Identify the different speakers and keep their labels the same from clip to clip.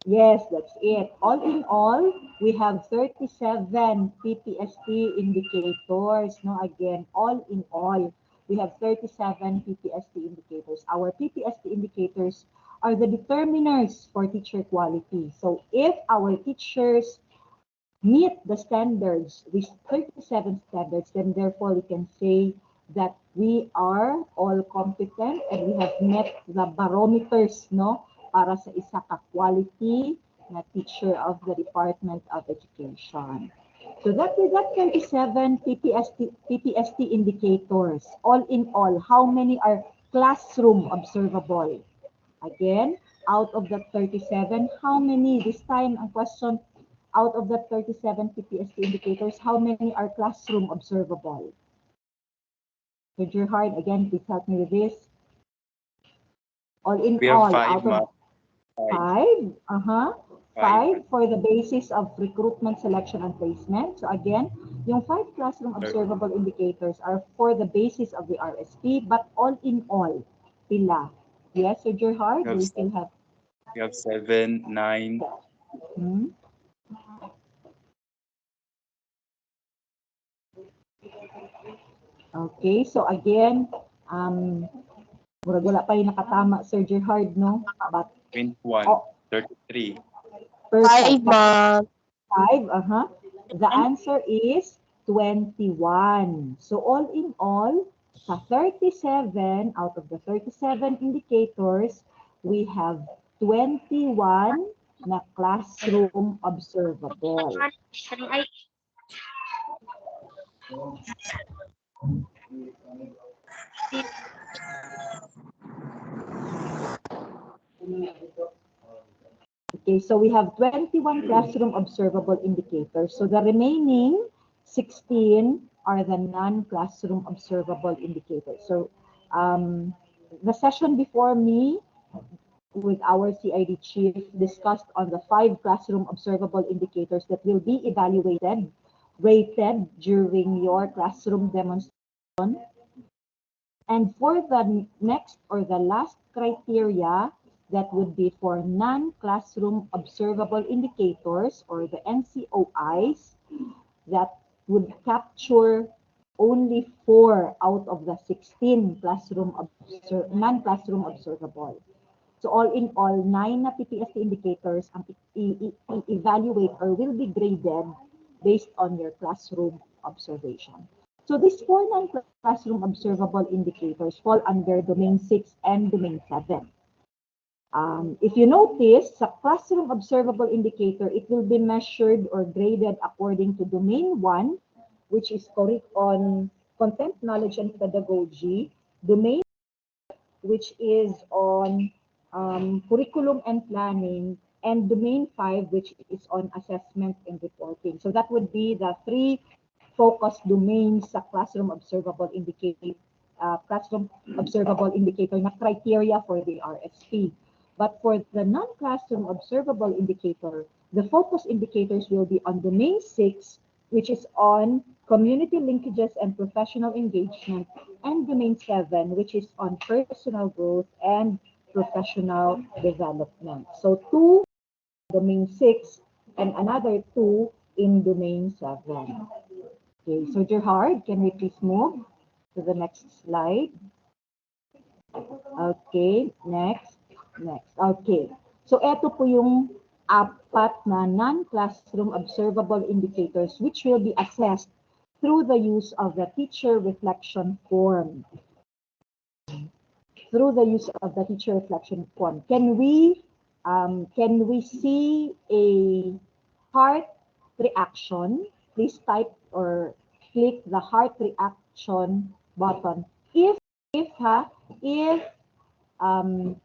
Speaker 1: Yes, that's it. All in all, we have 37 PPST indicators. No, again, all in all, we have 37 PPST indicators. Our PPST indicators are the determiners for teacher quality. So if our teachers meet the standards, these 37 standards, then therefore we can say that we are all competent and we have met the barometers, no, para sa isa ka quality na teacher of the Department of Education. So that we got 27 PPST indicators. All in all, how many are classroom observable? Again, out of the 37, how many, this time ang question, out of the 37 PPST indicators, how many are classroom observable? So Gerhard, again, please help me with this. All in
Speaker 2: We
Speaker 1: all,
Speaker 2: have five,
Speaker 1: out of
Speaker 2: ma'am.
Speaker 1: five,
Speaker 2: Five.
Speaker 1: five for the basis of recruitment, selection, and placement. So again, yung 5 classroom observable indicators are for the basis of the RSP, but all in all, pila. Yes, so Gerhard, do we still have?
Speaker 2: We have 7, 9.
Speaker 1: Hmm? Okay, so again, murag wala pa yung nakatama, Sir Gerhard, no? But
Speaker 2: 21,
Speaker 1: oh,
Speaker 2: 33.
Speaker 1: perfect.
Speaker 3: 5, ma'am.
Speaker 1: 5, The answer is 21. So all in all, sa 37, out of the 37 indicators, we have 21 na classroom observable. Okay, so we have 21 classroom observable indicators. So the remaining 16 are the non-classroom observable indicators. So the session before me with our CID chief discussed on the 5 classroom observable indicators that will be evaluated, rated during your classroom demonstration. And for the next or the last criteria, that would be for non-classroom observable indicators or the NCOIs that would capture only 4 out of the 16 non-classroom observable. So all in all, 9 na PPST indicators ang evaluate or will be graded based on your classroom observation. So these 4 non-classroom observable indicators fall under Domain 6 and Domain 7. If you notice, sa classroom observable indicator, it will be measured or graded according to Domain 1, which is on content, knowledge, and pedagogy. Domain, which is on curriculum and planning, and Domain 5, which is on assessment and reporting. So that would be the 3 focus domains sa classroom observable indicator na criteria for the RSP. But for the non-classroom observable indicator, the focus indicators will be on Domain 6, which is on community linkages and professional engagement, and Domain 7, which is on personal growth and professional development. So 2 Domain 6 and another 2 in Domain 7. Okay, so Gerhard, can we please move to the next slide? Okay, next. Okay, so eto po yung 4 na non-classroom observable indicators which will be assessed through the use of the teacher reflection form. Through the use of the teacher reflection form, can we see a heart reaction? Please type or click the heart reaction button if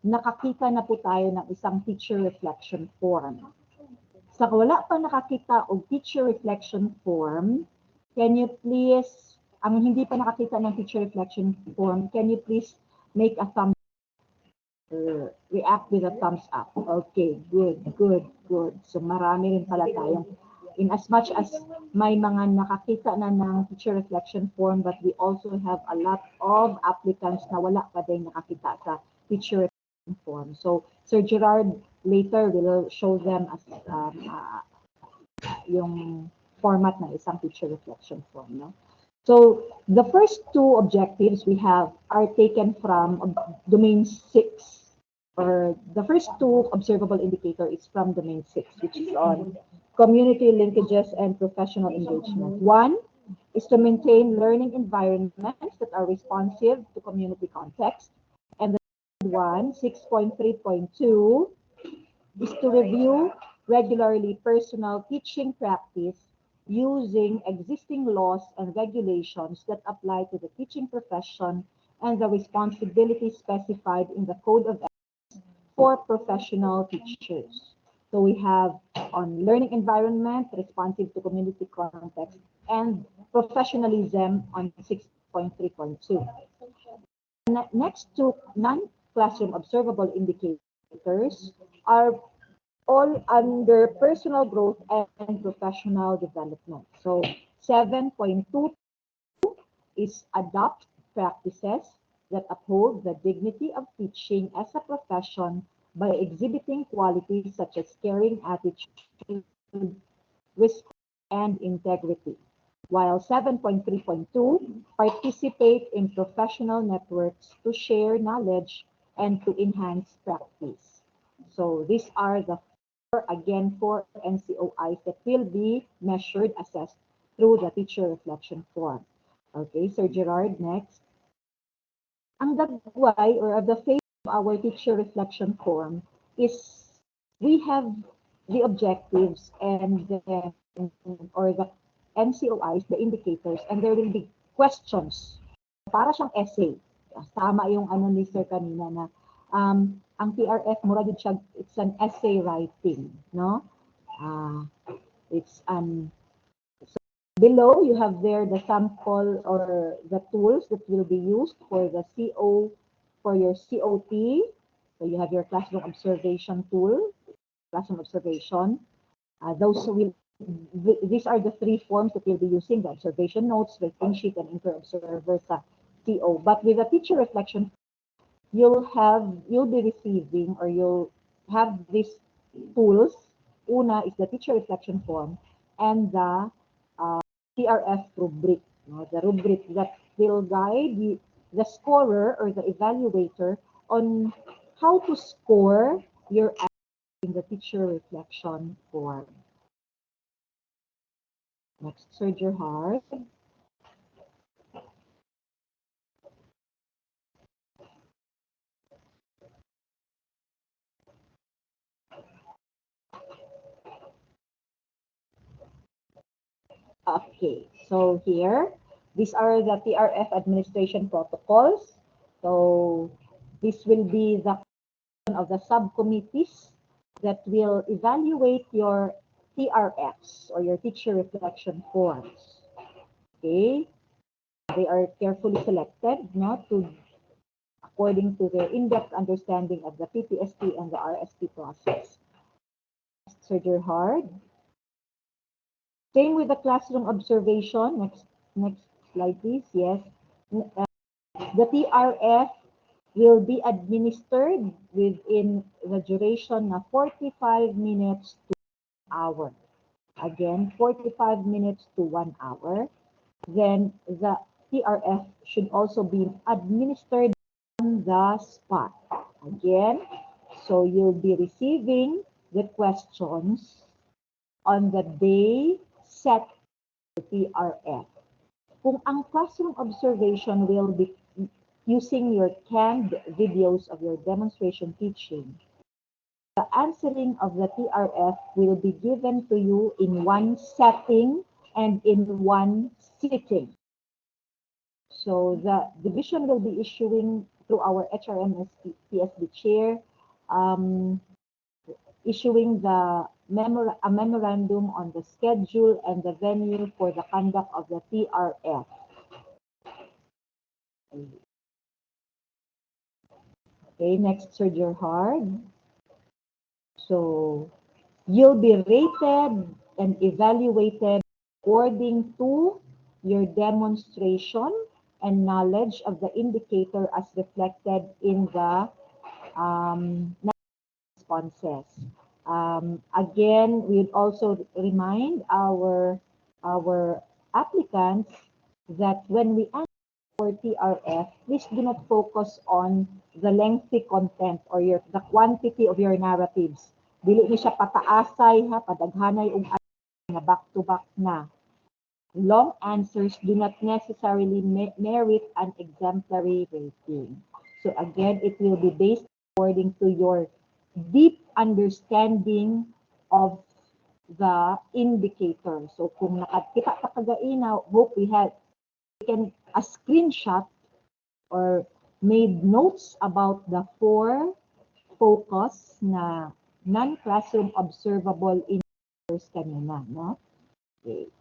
Speaker 1: nakakita na po tayo ng isang teacher reflection form. Sa wala pa nakakita og teacher reflection form, can you please, ang hindi pa nakakita ng teacher reflection form, can you please make a thumbs up, react with a thumbs up. Okay, good. So marami rin pala tayong, in as much as may mga nakakita na ng teacher reflection form, but we also have a lot of applicants na wala pa din nakakita sa teacher form. So Sir Gerard later will show them as yung format ng isang teacher reflection form. No? So the first two objectives we have are taken from domain 6, or the first two observable indicator is from domain 6, which is on community linkages and professional engagement. One is to maintain learning environments that are responsive to community context. And the third one, 6.3.2, is to review regularly personal teaching practice using existing laws and regulations that apply to the teaching profession and the responsibilities specified in the Code of Ethics for professional teachers. So we have on learning environment, responsive to community context, and professionalism on 6.3.2. Next to non-classroom observable indicators are all under personal growth and professional development. So 7.2 is adopt practices that uphold the dignity of teaching as a profession by exhibiting qualities such as caring attitude, respect, and integrity. While 7.3.2, participate in professional networks to share knowledge and to enhance practice. So these are the four NCOIs that will be measured, assessed through the teacher reflection form. Okay, Sir Gerard, next. Ang dagway or the phase of our teacher reflection form is we have the objectives and the NCOIs, the indicators, and there will be questions. Para siyang essay. Tama yung ano ni Sir kanina na ang TRF mura gid siya, it's an essay writing, no? It's an below you have there the sample or the tools that will be used for the CO for your COT. So you have your classroom observation tool, classroom observation. These are the three forms that we'll be using: the observation notes, rating sheet, and inter-observer sa CO. But with the teacher reflection, you'll be receiving, or you'll have these tools. Una is the teacher reflection form and the TRF rubric, no? The rubric that will guide the scorer or the evaluator on how to score your in the teacher reflection form. Next, Sir Gerhard. Okay, so here, these are the TRF administration protocols. So this will be the of the subcommittees that will evaluate your TRFs or your teacher reflection forms. Okay, they are carefully selected, not to according to their in-depth understanding of the PPST and the RST process. Sir Gerhard. Same with the classroom observation. Next slide, please. Yes. The TRF will be administered within the duration of 45 minutes to 1 hour. Again, 45 minutes to 1 hour. Then the TRF should also be administered on the spot. Again, so you'll be receiving the questions on the day set the TRF. Kung ang classroom observation will be using your canned videos of your demonstration teaching, the answering of the TRF will be given to you in one setting and in one sitting. So the division will be issuing through our HRMS PSB chair, issuing a memorandum on the schedule and the venue for the conduct of the TRF. Okay, next, Sir Gerhard. So you'll be rated and evaluated according to your demonstration and knowledge of the indicator as reflected in the responses. Again, we would also remind our applicants that when we answer for TRF, please do not focus on the lengthy content or the quantity of your narratives. Dili ni siya pataasay ha, padaghanay og nga back-to-back na. Long answers do not necessarily merit an exemplary rating. So again, it will be based according to your deep understanding of the indicator. So kung nakakita ka kagaina, hope we can a screenshot or made notes about the 4 focus na non-classroom observable indicators kanina, no? Okay.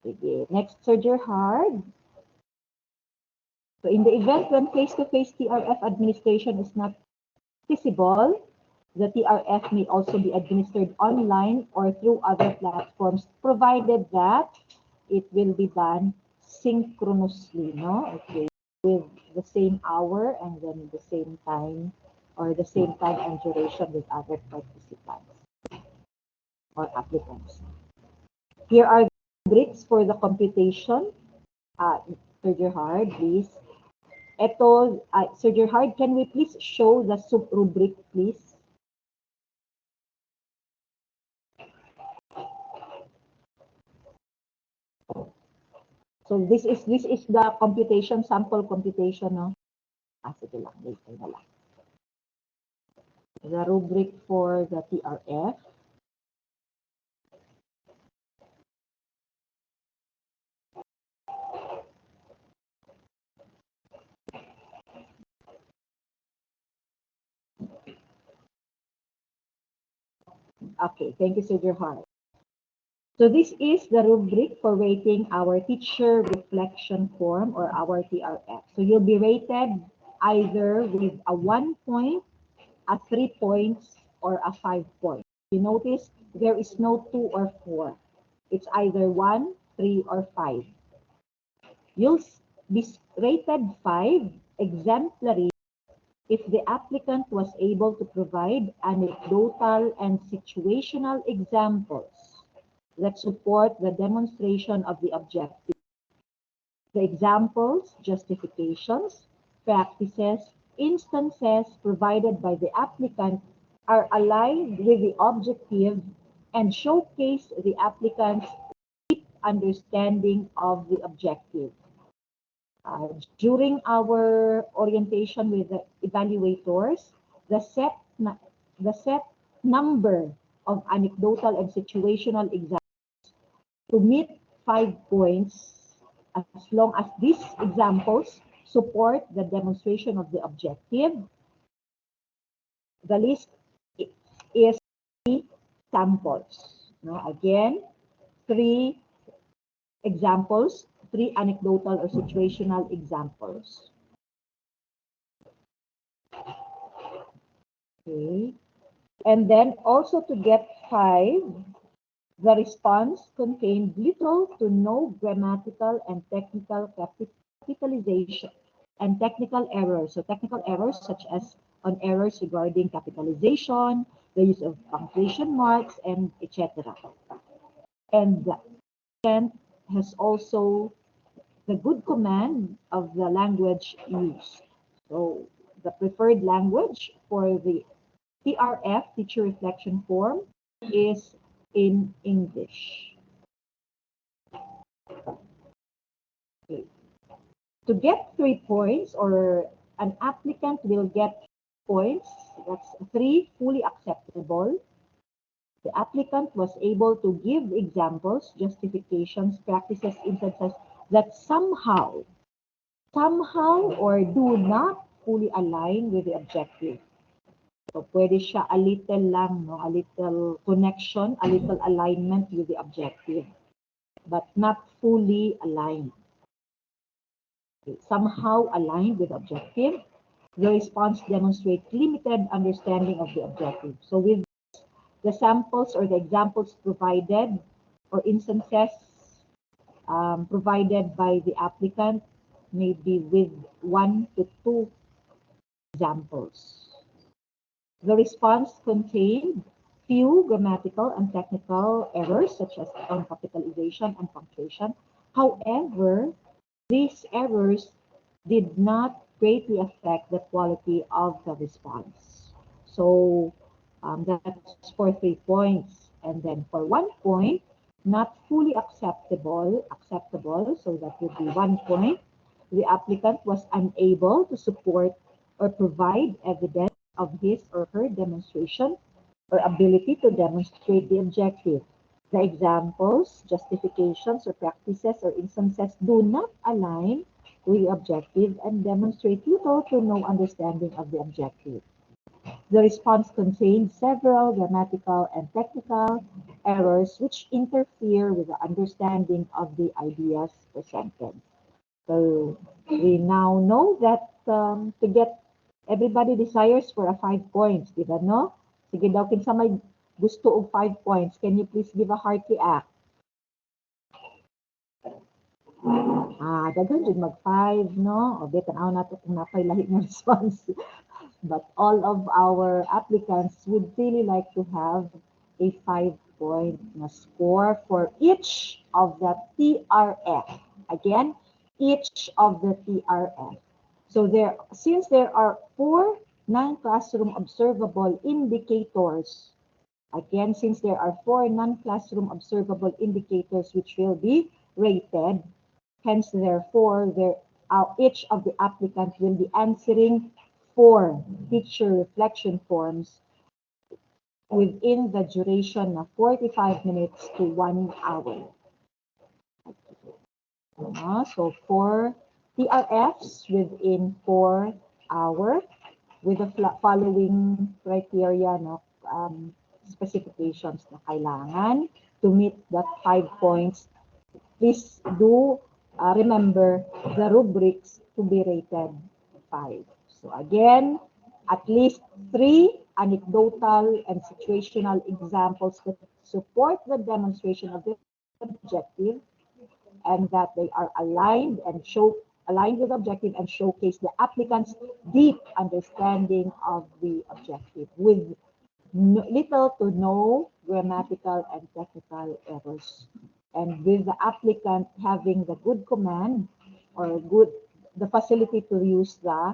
Speaker 1: Sige. Next, Sir Gerhard. So in the event when face-to-face TRF administration is not feasible, the TRF may also be administered online or through other platforms, provided that it will be done synchronously, no? Okay, with the same hour and then the same time or the same time and duration with other participants or applicants. Here are the rubrics for the computation. Sir Gerhard, please. Ito, Sir Gerhard, can we please show the sub-rubric, please? So this is the computation, sample computation, no? Sige lang, later na lang. The rubric for the TRF. Okay, thank you, Sir Gerhard. So this is the rubric for rating our teacher reflection form or our TRF. So you'll be rated either with a 1 point, a 3 points, or a 5 points. You notice there is no 2 or 4. It's either 1, 3, or 5. You'll be rated 5, exemplary, if the applicant was able to provide anecdotal and situational examples that support the demonstration of the objective. The examples, justifications, practices, instances provided by the applicant are aligned with the objective and showcase the applicant's deep understanding of the objective. During our orientation with the evaluators, the set number of anecdotal and situational examples to meet 5 points as long as these examples support the demonstration of the objective. The list is 3 samples. No? Again, 3 examples, 3 anecdotal or situational examples. Okay. And then also to get 5, the response contained little to no grammatical and technical capitalization and technical errors. So technical errors such as on errors regarding capitalization, the use of punctuation marks, and etc. And the applicant has also the good command of the language used. So the preferred language for the TRF, teacher reflection form, is in English. Okay. To get 3 points, or an applicant will get points, that's 3 fully acceptable. The applicant was able to give examples, justifications, practices, instances that somehow or do not fully align with the objective. So pwede siya a little lang, no? A little connection, a little alignment with the objective, but not fully aligned. Okay. Somehow aligned with objective, the response demonstrates limited understanding of the objective. So with the samples or the examples provided or instances provided by the applicant may be with 1 to 2 examples. The response contained few grammatical and technical errors, such as on capitalization and punctuation. However, these errors did not greatly affect the quality of the response. So that's for 3 points. And then for 1 point, not fully acceptable, so that would be 1 point. The applicant was unable to support or provide evidence of his or her demonstration or ability to demonstrate the objective. The examples, justifications, or practices or instances do not align with the objective and demonstrate little to no understanding of the objective. The response contained several grammatical and technical errors which interfere with the understanding of the ideas presented. So we now know that to get everybody desires for a 5 points, di ba no? Sige daw, kinsa may gusto og 5 points, can you please give a heart react? Daghan jud mag 5, no? O tanaw nato kung napay lahi nga response. But all of our applicants would really like to have a 5-point score for each of the TRF. Again, each of the TRF. So since there are 4 non-classroom observable indicators, again, since there are 4 non-classroom observable indicators which will be rated, hence therefore each of the applicants will be answering 4 teacher reflection forms within the duration of 45 minutes to 1 hour. So 4 TRFs within 4 hours with the following criteria, no, specifications na kailangan to meet that 5 points. Please do remember the rubrics to be rated 5. So again, at least 3 anecdotal and situational examples that support the demonstration of the objective, and that they are aligned with the objective and showcase the applicant's deep understanding of the objective with little to no grammatical and technical errors. And with the applicant having the good command or the facility to use the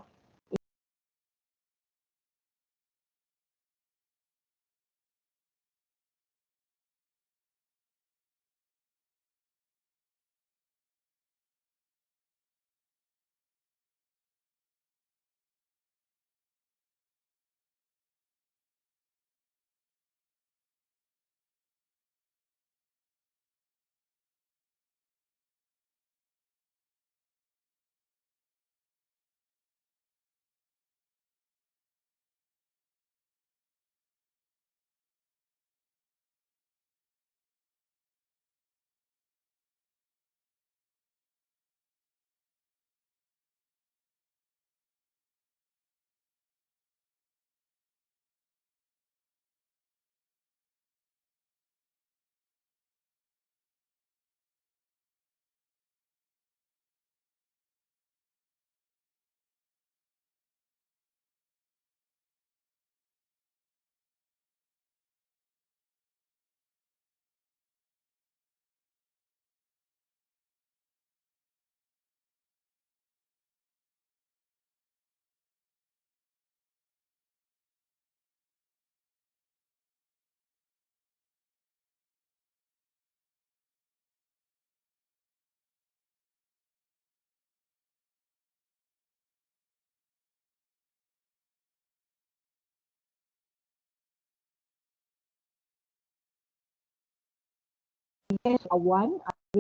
Speaker 1: a 1